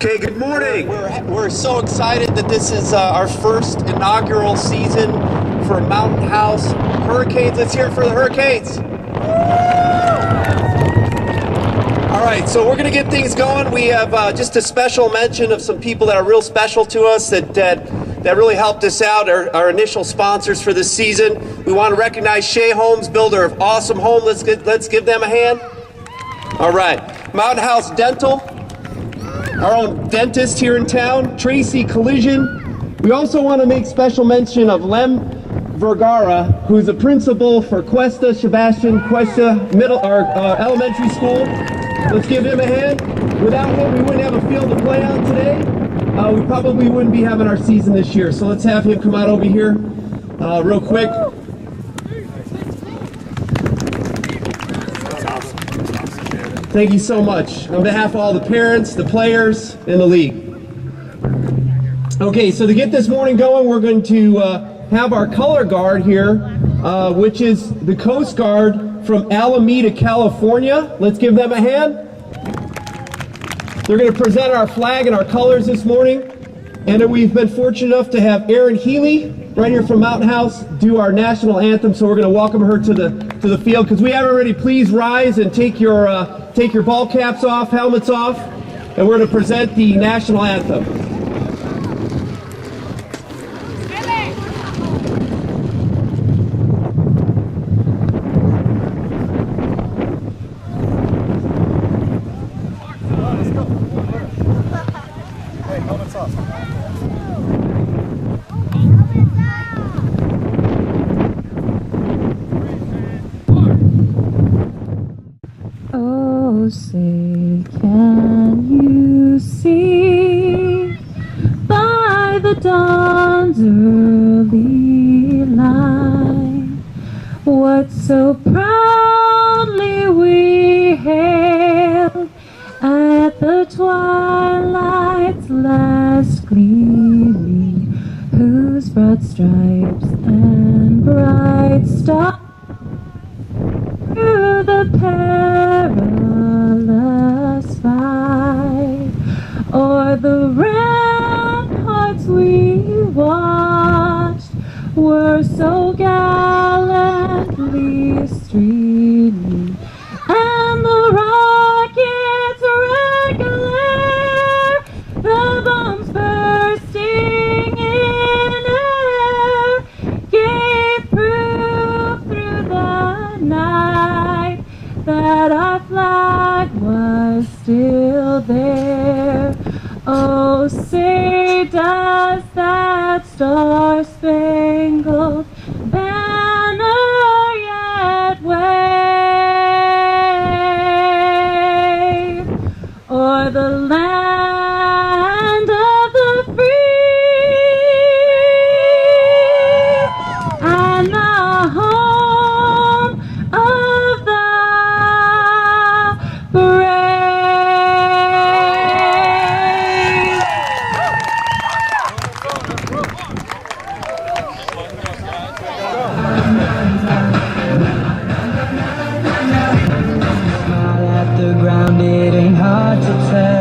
Okay, good morning. We're so excited that this is our first inaugural season for Mountain House Hurricanes. Let's hear it for the Hurricanes. All right, so we're going to get things going. We have just a special mention of some people that are real special to us that really helped us out, our initial sponsors for this season. We want to recognize Shea Homes, builder of awesome home. Let's give them a hand. All right, Mountain House Dental, our own dentist here in town, Tracy Collision. We also want to make special mention of Lem Vergara, who's a principal for Cuesta Sebastian Elementary School. Let's give him a hand. Without him, we wouldn't have a field to play on today. We probably wouldn't be having our season this year. So let's have him come out over here real quick. Thank you so much. On behalf of all the parents, the players, and the league. Okay, so to get this morning going, we're going to have our color guard here, which is the Coast Guard from Alameda, California. Let's give them a hand. They're going to present our flag and our colors this morning. And then we've been fortunate enough to have Erin Healy, right here from Mountain House, do our national anthem. So we're going to welcome her to the field. Because we haven't already, please rise and take your ball caps off, helmets off, and we're going to present the national anthem. Oh, say, can you see by the dawn's early light what so proudly we hailed at the twilight's last gleaming, whose broad stripes and bright stars through the perilous fight, o'er the ramparts we watched were so gallantly streaming, and the rockets regular, the bombs bursting in air, gave proof through the night that our flag was still there. Oh, say, does that star-spangled banner yet wave o'er the land of the free and the home of the brave? At the ground, it ain't hard to tell.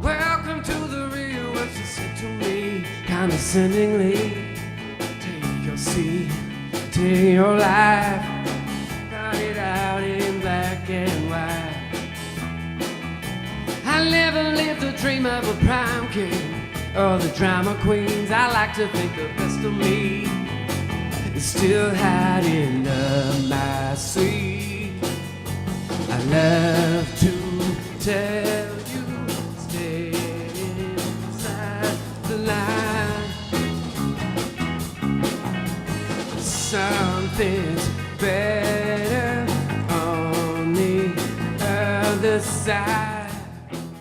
Welcome to the real what you said to me, condescendingly. Take your seat, take your life, cut it out in black and white. I never lived a dream of a prime king or the drama queens. I like to think the best of me is still hiding up my sleeve. I love to tell you, stay inside the line. Something's better on the other side.